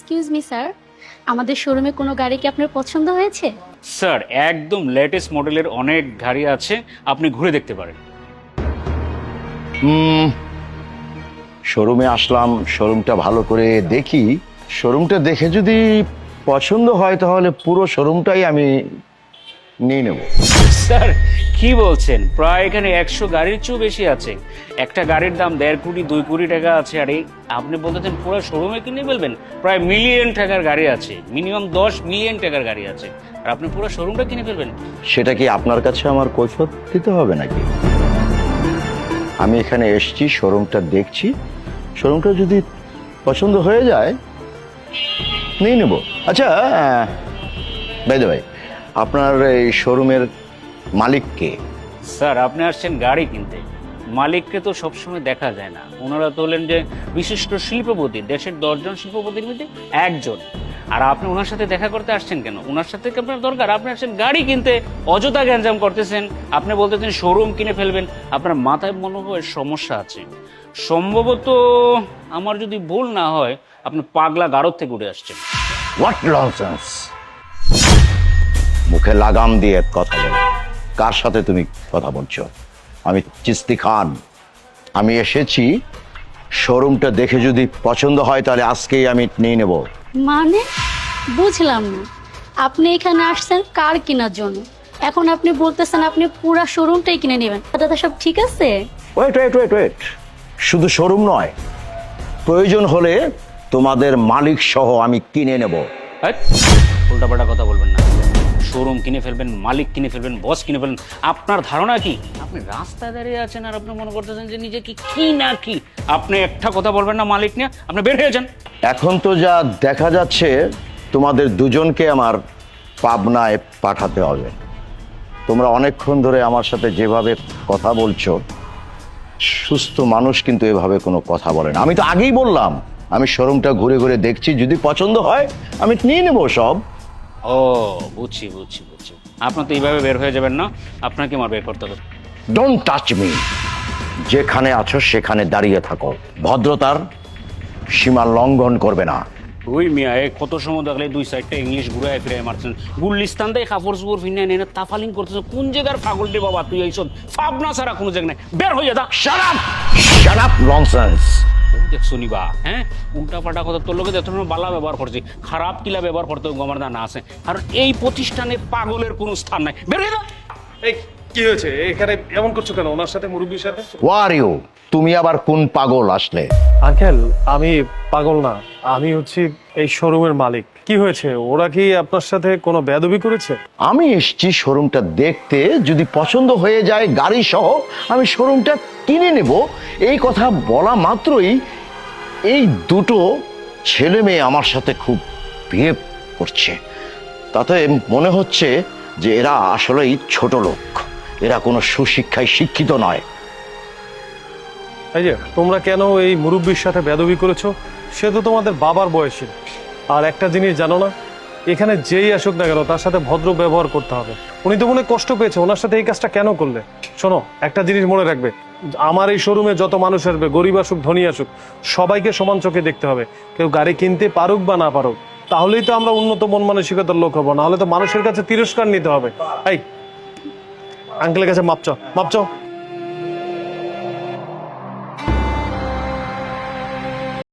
Excuse me sir, আমাদের শোরুমে কোনো গাড়ি কি আপনার পছন্দ হয়েছে? স্যার একদম লেটেস্ট মডেলের অনেক গাড়ি আছে, আপনি ঘুরে দেখতে পারেন। শোরুমে আসলাম, শোরুমটা ভালো করে দেখি। শোরুমটা দেখে যদি পছন্দ হয় তাহলে পুরো শোরুমটাই আমি নিয়ে নেব। স্যার কি বলছেন, প্রায় এখানে 100 গাড়ির চেয়েও বেশি আছে। একটা গাড়ির দাম 1.5 কোটি 2 কোটি টাকা আছে, আর এই আপনি বলতেছেন পুরো শোরুমে কিনে ফেলবেন? প্রায় মিলিয়ন টাকার গাড়ি আছে, মিনিমাম 10 মিলিয়ন টাকার গাড়ি আছে, আর আপনি পুরো শোরুমটা কিনে ফেলবেন? সেটা কি আপনার কাছে আমার কৈফিয়ত দিতে হবে নাকি? আমি এখানে এসেছি, শোরুমটা দেখছি, শোরুমটা যদি পছন্দ হয়ে যায় নিয়ে নেব। আচ্ছা ভাই আপনার এই শোরুমের মালিক কে? স্যার আপনি আসছেন গাড়ি কিনতে, মালিককে তো সবসময় দেখা যায় না। ওনারা তো হলেন যে বিশিষ্ট শিল্পপতি, দেশের 10 জন শিল্পপতির মধ্যে একজন। আর আপনি ওনার সাথে দেখা করতে আসছেন কেন? ওনার সাথে কি আপনার দরকার? আপনি আসছেন গাড়ি কিনতে, অযথা গ্যাঞ্জাম করতেছেন। আপনি বলতেছেন শোরুম কিনে ফেলবেন, আপনার মাথায় মনে হয় সমস্যা আছে। সম্ভবত আমার যদি ভুল না হয় আপনি পাগলা গারদ থেকে উঠে আসছেন। What nonsense! মুখে লাগাম দিয়ে কথা বলো। কার সাথে তুমি কথা বলছো? আমি চিস্তি খান। আমি এসেছি, শোরুমটা দেখে যদি পছন্দ হয় তাহলে আজকেই আমি নিয়ে নেব। মানে বুঝলাম না, আপনি এখানে আসছেন কার কেনার জন্য, এখন আপনি বলতেছেন আপনি পুরো শোরুমটাই কিনে নেবেন। দাদা সব ঠিক আছে? ওয়েট, শুধু শোরুম নয়, প্রয়োজন হলে তোমাদের মালিক সহ আমি কিনে নেব। উল্টাপাল্টা কথা বলবেন না। শোরুম কিনে ফেলবেন, মালিক কিনে ফেলবেন, বস কিনে ফেলবেন, আপনার ধারণা কি? আপনি রাস্তায় দাঁড়িয়ে আছেন আর আপনি মনে করতেছেন যে নিজে কি না কি। আপনি একটা কথা বলবেন না মালিক নিয়ে, আপনি বের হয়ে যান। এখন তো যা দেখা যাচ্ছে তোমাদের দুজনকে আমার পাবনায় পাঠাতে হবে। তোমরা অনেকক্ষণ ধরে আমার সাথে যেভাবে কথা বলছো, সুস্থ মানুষ কিন্তু এভাবে কোনো কথা বলে না। আমি তো আগেই বললাম আমি শোরুমটা ঘুরে ঘুরে দেখছি, যদি পছন্দ হয় আমি নিয়ে নেব সব। ও বুঝছি। আপনার তো এইভাবে বের হয়ে যাবেন না, আপনাকে আমার বের করতে হবে। Don't touch me. যেখানে আছো সেখানে দাঁড়িয়ে থাকো, ভদ্রতার সীমা লঙ্ঘন করবে না। ওই মিয়া কত সময় দেখলে 2 সাইডটা ইংলিশ ঘুরায় ফিরে মারছেন, গুলিস্তান দিয়ে কাপড় চুপড় ফিনে এনে তাফালিং করতেছেন। কোন জায়গার পাগল রে বাবা তুই? এইসব ফাবনা ছাড়া কোনো জায়গা নাই, বের হয়ে যা। Shut up nonsense. দেখছো নিবা, হ্যাঁ উল্টা পাল্টা কথা তোর লোকে যত বালা ব্যবহার করছি, খারাপ কিলা ব্যবহার করতে আমার না আছে। কারণ এই প্রতিষ্ঠানে পাগলের কোনো স্থান নাই, বের হয়ে যা। এই কি হয়েছে এখানে এমন করছো কেন ওনার সাথে, মুরব্বীর সাথে? Where you? তুমি আবার কোন পাগল আসলে? আঙ্কেল আমি পাগল না, আমি হচ্ছি এই শোরুমের মালিক। কি হয়েছে, ওরা কি আপনার সাথে কোনো বেয়াদবি করেছে? আমি এসেছি শোরুমটা দেখতে, যদি পছন্দ হয়ে যায় গাড়ি সহ আমি শোরুমটা কিনে নেব। এই কথা বলা মাত্রই এই দুটো ছেলে মেয়ে আমার সাথে খুব বিহেভ করছে। তাতে মনে হচ্ছে যে এরা আসলেই ছোট লোক, এরা কোনো সুশিক্ষায় শিক্ষিত নয়। এই যে তোমরা কেন এই মুরব্বীর সাথে বেয়াদবি করেছো? সে তো তোমাদের বাবার বয়সী। আর একটা জিনিস জানো না, এখানে যেই আসুক না কেন তার সাথে ভদ্র ব্যবহার করতে হবে। উনি তো মনে কষ্ট পেয়েছে, ওনার সাথে এই কাজটা কেন করলে? শোনো, একটা জিনিস মনে রাখবে, আমার এই শোরুমে যত মানুষ আসবে, গরিব আসুক ধনী আসুক, সবাইকে সমান চোখে দেখতে হবে। কেউ গাড়ি কিনতে পারুক বা না পারুক, তাহলেই তো আমরা উন্নত মন মানসিকতার লোক হবো, না হলে তো মানুষের কাছে তিরস্কার নিতে হবে। এই আঙ্কেলের কাছে মাপ চাও।